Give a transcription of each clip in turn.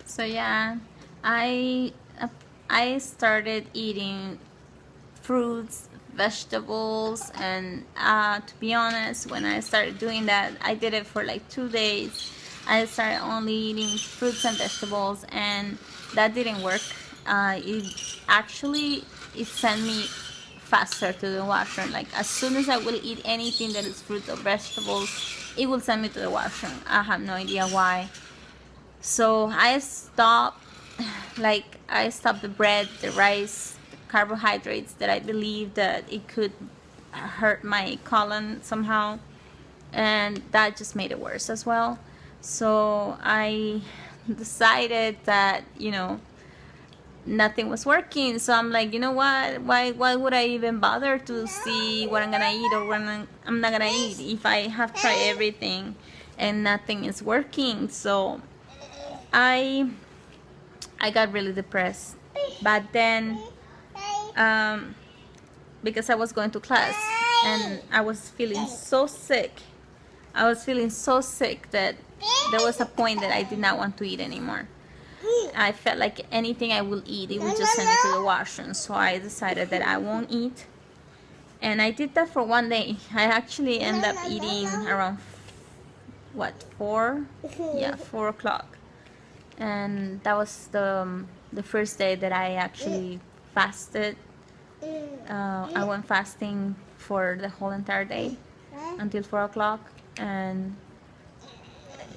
So yeah, I I started eating fruits, vegetables, and to be honest, when I started doing that, I did it for like 2 days. I started only eating fruits and vegetables, and that didn't work. It actually it sent me faster to the washroom. Like as soon as I will eat anything that is fruits or vegetables, it will send me to the washroom. I have no idea why. So I stopped the bread, the rice, the carbohydrates that I believed that it could hurt my colon somehow, and that just made it worse as well. So I decided that nothing was working. So I'm like, you know what? Why would I even bother to see what I'm gonna eat or what I'm not gonna eat if I have tried everything and nothing is working? So I I got really depressed. But then, um, because I was going to class and I was feeling so sick, that there was a point that I did not want to eat anymore. I felt like anything I will eat, it would just send me to the washroom. So I decided that I won't eat. And I did that for one day. I actually ended up eating around, what, 4? Yeah, 4 o'clock. And that was the first day that I actually fasted. I went fasting for the whole entire day until 4 o'clock, and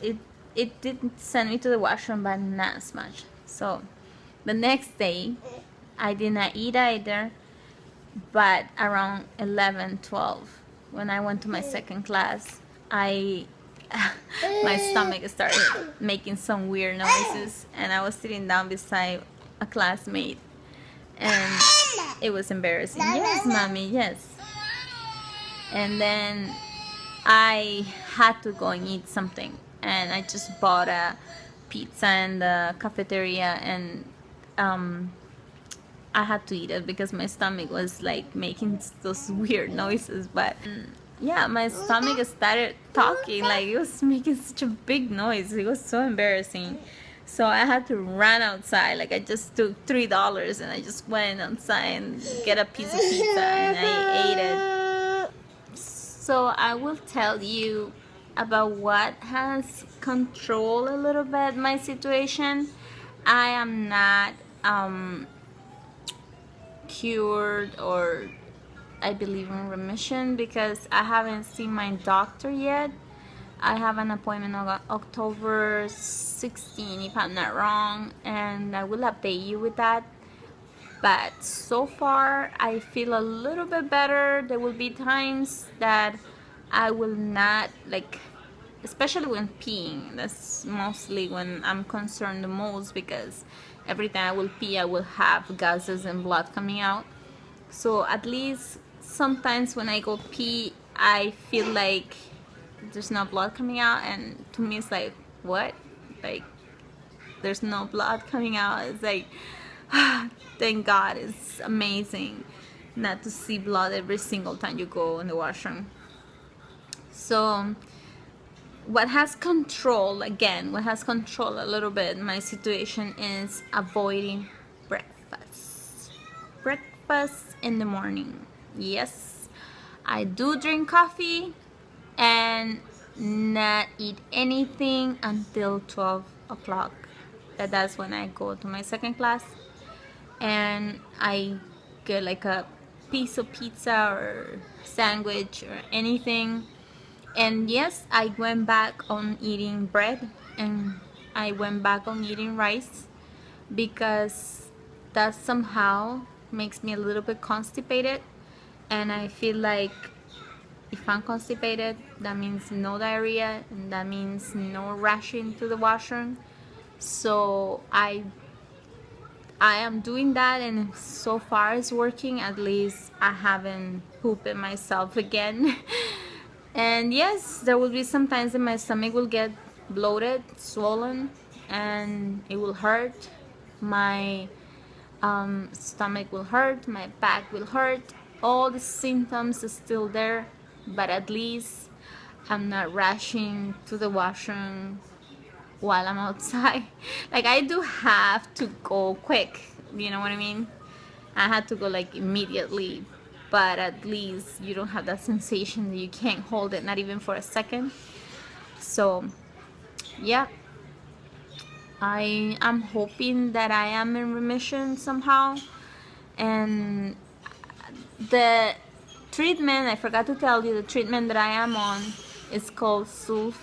it it didn't send me to the washroom, but not as much. So the next day I did not eat either, but around 11, 12, when I went to my second class, I my stomach started making some weird noises, and I was sitting down beside a classmate, and it was embarrassing. Yes, mommy, yes. And then I had to go and eat something, and I just bought a pizza in the cafeteria, and I had to eat it because my stomach was like making those weird noises. But yeah, my stomach started talking, like it was making such a big noise. It was so embarrassing. So I had to run outside. Like I just took $3 and I just went outside and get a piece of pizza and I ate it. So I will tell you about what has controlled a little bit my situation. I am not cured, or I believe in remission, because I haven't seen my doctor yet. I have an appointment on October 16, if I'm not wrong, and I will update you with that. But so far, I feel a little bit better. There will be times that I will not, like, especially when peeing. That's mostly when I'm concerned the most, because every time I will pee, I will have gases and blood coming out. So at least sometimes when I go pee, I feel like there's no blood coming out, and to me it's like, what? Like, there's no blood coming out. It's like, thank God. It's amazing not to see blood every single time you go in the washroom. So what has control a little bit my situation is avoiding breakfast in the morning. Yes, I do drink coffee and not eat anything until 12 o'clock. That's when I go to my second class, and I get like a piece of pizza or sandwich or anything. And yes, I went back on eating bread, and I went back on eating rice, because that somehow makes me a little bit constipated, and I feel like if I'm constipated, that means no diarrhea, and that means no rushing to the washroom. So I am doing that, and so far it's working. At least I haven't pooped myself again. And yes, there will be some times that my stomach will get bloated, swollen, and it will hurt. My stomach will hurt, my back will hurt. All the symptoms are still there, but at least I'm not rushing to the washroom while I'm outside. Like, I do have to go quick, you know what I mean? I had to go like immediately, but at least you don't have that sensation that you can't hold it, not even for a second. So yeah, I'm hoping that I am in remission somehow. And the treatment, I forgot to tell you, the treatment that I am on is called Sulofalk.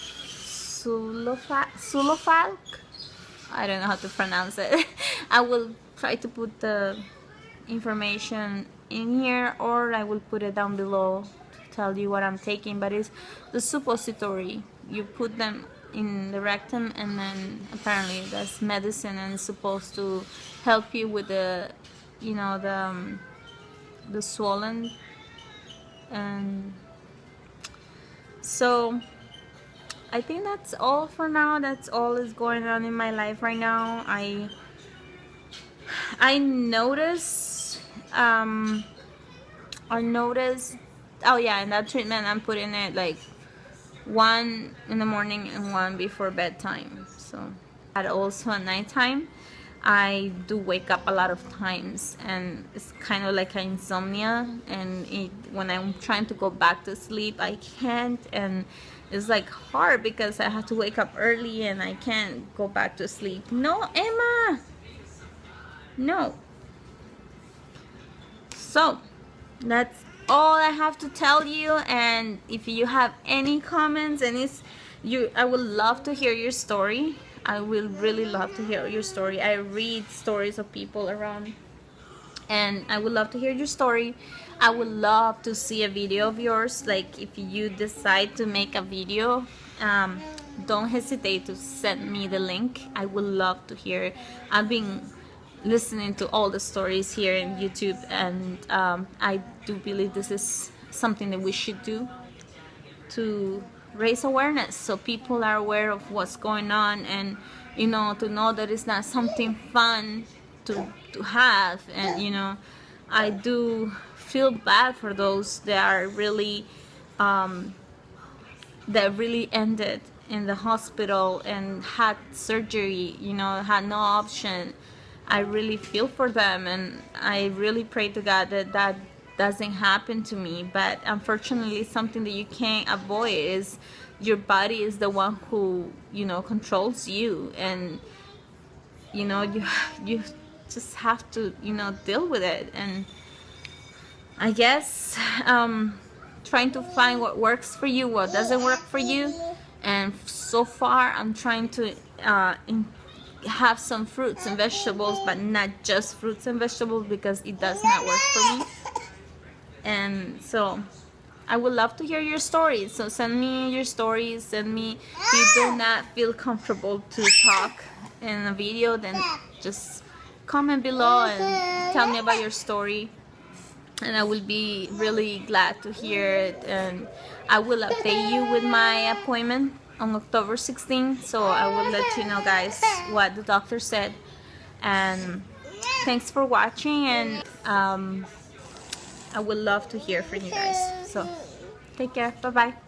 I don't know how to pronounce it. I will try to put the information in here, or I will put it down below to tell you what I'm taking. But it's the suppository. You put them in the rectum, and then apparently that's medicine, and it's supposed to help you with the, you know, the swollen. And so I think that's all for now. That's all is going on in my life right now. I noticed oh yeah, in that treatment I'm putting it like 1 in the morning and 1 before bedtime. So, and also at nighttime I do wake up a lot of times, and it's kind of like an insomnia, and when I'm trying to go back to sleep I can't, and it's like hard because I have to wake up early and I can't go back to sleep. No, Emma, no. So that's all I have to tell you. And if you have any comments, and I would love to hear your story. I will really love to hear your story. I read stories of people around, and I would love to hear your story. I would love to see a video of yours. Like, if you decide to make a video, don't hesitate to send me the link. I would love to hear. I've been listening to all the stories here in YouTube, and I do believe this is something that we should do to raise awareness, so people are aware of what's going on, and you know, to know that it's not something fun to have. And you know, I do feel bad for those that are really that really ended in the hospital and had surgery, you know, had no option. I really feel for them, and I really pray to God that that doesn't happen to me. But unfortunately, something that you can't avoid is your body is the one who, you know, controls you, and you know, you just have to, you know, deal with it. And I guess trying to find what works for you, what doesn't work for you. And so far I'm trying to have some fruits and vegetables, but not just fruits and vegetables, because it does not work for me. And so I would love to hear your stories. So send me your stories. Send me, if you do not feel comfortable to talk in a video, then just comment below and tell me about your story, and I will be really glad to hear it. And I will update you with my appointment on October 16th, so I will let you know, guys, what the doctor said. And thanks for watching, and I would love to hear from you guys. So take care. Bye bye.